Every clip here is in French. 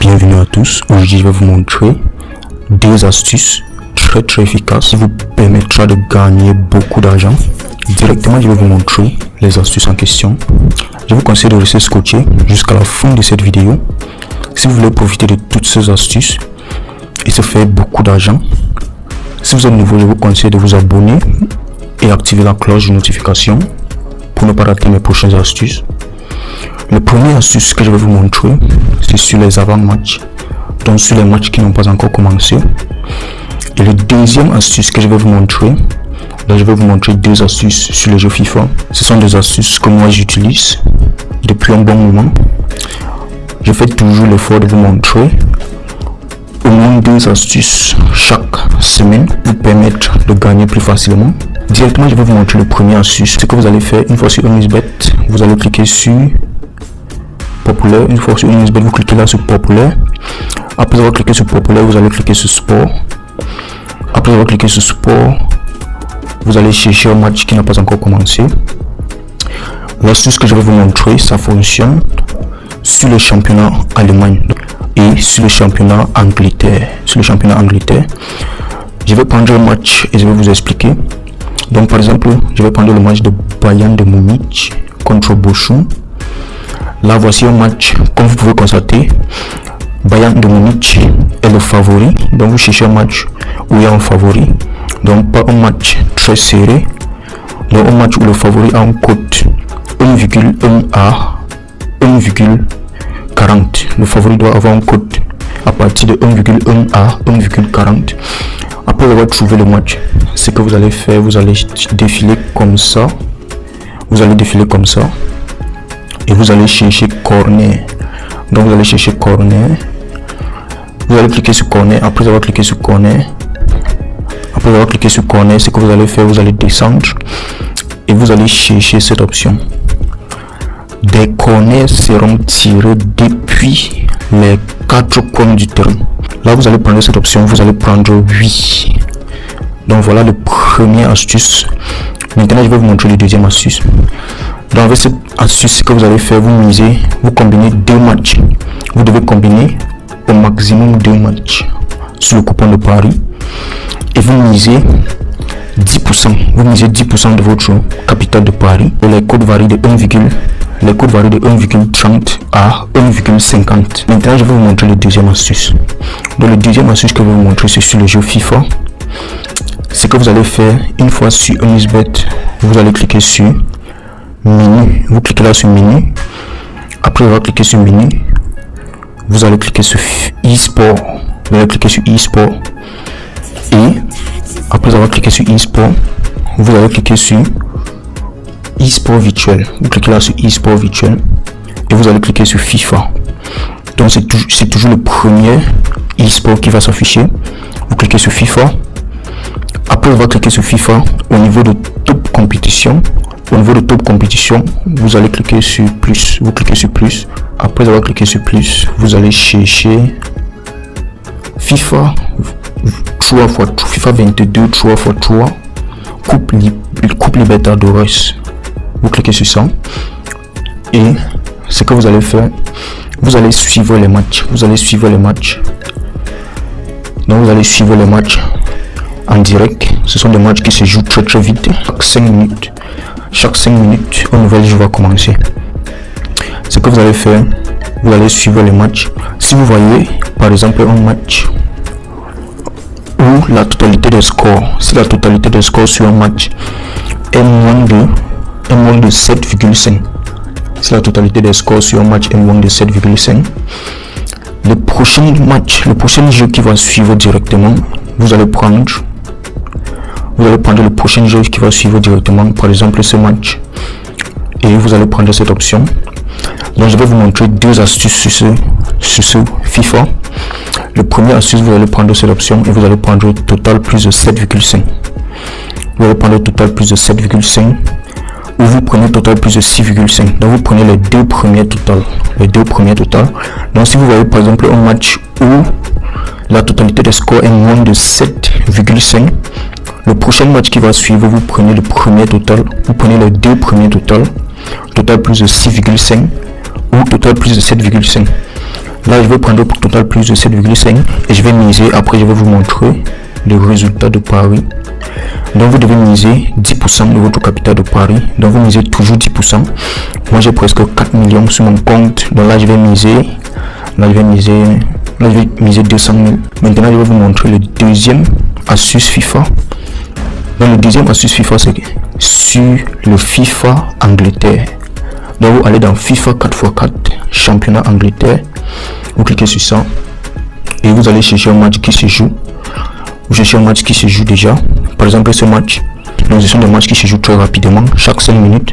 Bienvenue à tous. Aujourd'hui, je vais vous montrer deux astuces très efficaces qui vous permettra de gagner beaucoup d'argent. Directement, je vais vous montrer les astuces en question. Je vous conseille de rester scotché jusqu'à la fin de cette vidéo si vous voulez profiter de toutes ces astuces et se faire beaucoup d'argent. Si vous êtes nouveau, je vous conseille de vous abonner et activer la cloche de notification pour ne pas rater mes prochaines astuces. Le premier astuce que je vais vous montrer, c'est sur les avant-matchs, donc sur les matchs qui n'ont pas encore commencé. Et le deuxième astuce que je vais vous montrer, donc je vais vous montrer deux astuces sur le jeu FIFA. Ce sont des astuces que moi j'utilise depuis un bon moment. Je fais toujours l'effort de vous montrer au moins deux astuces chaque semaine pour permettre de gagner plus facilement. Directement, je vais vous montrer le premier astuce. Ce que vous allez faire une fois sur OnlyBet, vous allez cliquer sur populaire. Une fois sur OnlyBet, vous cliquez là sur populaire. Après avoir cliqué sur populaire, vous allez cliquer sur sport. Après avoir cliqué sur sport, vous allez chercher un match qui n'a pas encore commencé. L'astuce que je vais vous montrer, ça fonctionne sur le championnat Allemagne et sur le championnat Angleterre. Sur le championnat Angleterre, je vais prendre un match et je vais vous expliquer. Donc par exemple, je vais prendre le match de Bayern de Munich contre Bochum. Là, voici un match, comme vous pouvez constater, Bayern de Munich est le favori. Donc vous cherchez un match où il y a un favori. Donc pas un match très serré. Donc un match où le favori a une cote 1,1 à 1,40. Le favori doit avoir une cote à partir de 1,1 à 1,40. Après avoir trouvé le match, ce que vous allez faire, vous allez défiler comme ça. Vous allez défiler comme ça. Et vous allez chercher corner. Donc vous allez chercher corner. Vous allez cliquer sur corner. Après avoir cliqué sur corner, ce que vous allez faire, vous allez descendre et vous allez chercher cette option. Des corners seront tirés depuis les 4 coins du terrain. Là, vous allez prendre cette option, vous allez prendre 8. Donc voilà le premier astuce. Maintenant, je vais vous montrer le deuxième astuce. Donc avec cette astuce, ce que vous allez faire, vous misez, vous combinez deux matchs. Vous devez combiner au maximum 2 matchs sur le coupon de Paris. Et vous misez 10%. Vous misez 10% de votre capital de Paris. Et les codes varient de 1,30 à 1,50. Maintenant, je vais vous montrer le deuxième astuce. Donc le deuxième astuce que je vais vous montrer, c'est sur le jeu FIFA. Ce que vous allez faire, une fois sur OnlyBet, vous allez cliquer sur menu. Vous cliquez là sur menu. Après avoir cliqué sur menu, vous allez cliquer sur e-sport. Vous allez cliquer sur e-sport. Et après avoir cliqué sur e-sport, vous allez cliquer sur e-sport virtuel. Vous cliquez là sur e-sport virtuel et vous allez cliquer sur FIFA. Donc c'est toujours le premier e-sport qui va s'afficher. Vous cliquez sur FIFA. Après avoir cliqué sur FIFA, au niveau de top compétition, vous allez cliquer sur plus. Vous cliquez sur plus. Après avoir cliqué sur plus, vous allez chercher FIFA 3x3, FIFA 22 3x3 Coupe Libertadores. Vous cliquez sur ça et ce que vous allez faire, vous allez suivre les matchs. Donc vous allez suivre les matchs en direct. Ce sont des matchs qui se jouent très vite. Chaque 5 minutes, un nouvel jeu va commencer. Ce que vous allez faire, vous allez suivre les matchs. Si vous voyez par exemple un match où la totalité des scores, si la totalité des scores sur un match est moins de 7,5, si la totalité des scores sur un match est moins de 7,5, le prochain jeu qui va suivre directement, vous allez prendre le prochain jeu qui va suivre directement, par exemple ce match, et vous allez prendre cette option. Donc je vais vous montrer deux astuces sur ce FIFA. Le premier astuce, vous allez prendre cette option et vous allez prendre total plus de 7,5. Vous allez prendre total plus de 7,5 ou vous prenez total plus de 6,5. Donc vous prenez les deux premiers total. Donc si vous voyez par exemple un match où la totalité des scores est moins de 7,5, le prochain match qui va suivre, vous prenez le premier total, vous prenez les deux premiers total plus de 6,5 ou total plus de 7,5. Là, je vais prendre pour total plus de 7,5 et je vais miser. Après, je vais vous montrer le résultat de Paris. Donc, vous devez miser 10% de votre capital de Paris. Donc, vous misez toujours 10%. Moi, j'ai presque 4 millions sur mon compte. Donc là, je vais miser. Là, je vais miser 200 000. Maintenant, je vais vous montrer le deuxième astuce FIFA. Donc, le deuxième astuce FIFA, c'est sur le FIFA Angleterre. Donc, vous allez dans FIFA 4x4, championnat Angleterre. Vous cliquez sur ça et vous allez chercher un match qui se joue. Vous cherchez un match qui se joue déjà. Par exemple, ce match. Donc, ce sont des matchs qui se jouent très rapidement, chaque 5 minutes.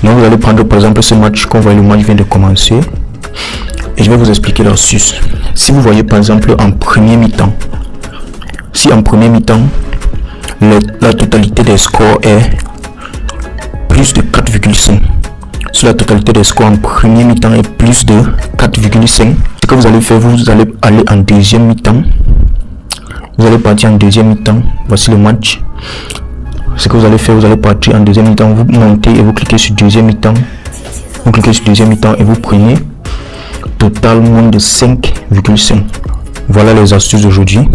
Donc, vous allez prendre par exemple ce match qu'on voit, le match vient de commencer. Et je vais vous expliquer l'astuce. Si vous voyez par exemple en premier mi-temps, si en premier mi-temps, la totalité des scores est plus de 4,5. Si la totalité des scores en premier mi-temps est plus de 4,5, ce que vous allez faire, vous allez aller en deuxième mi-temps. Vous allez partir en deuxième mi-temps. Voici le match. Ce que vous allez faire, vous allez partir en deuxième mi-temps. Vous montez et vous cliquez sur deuxième mi-temps. Vous cliquez sur deuxième mi-temps et vous prenez total moins de 5,5. Voilà les astuces d'aujourd'hui.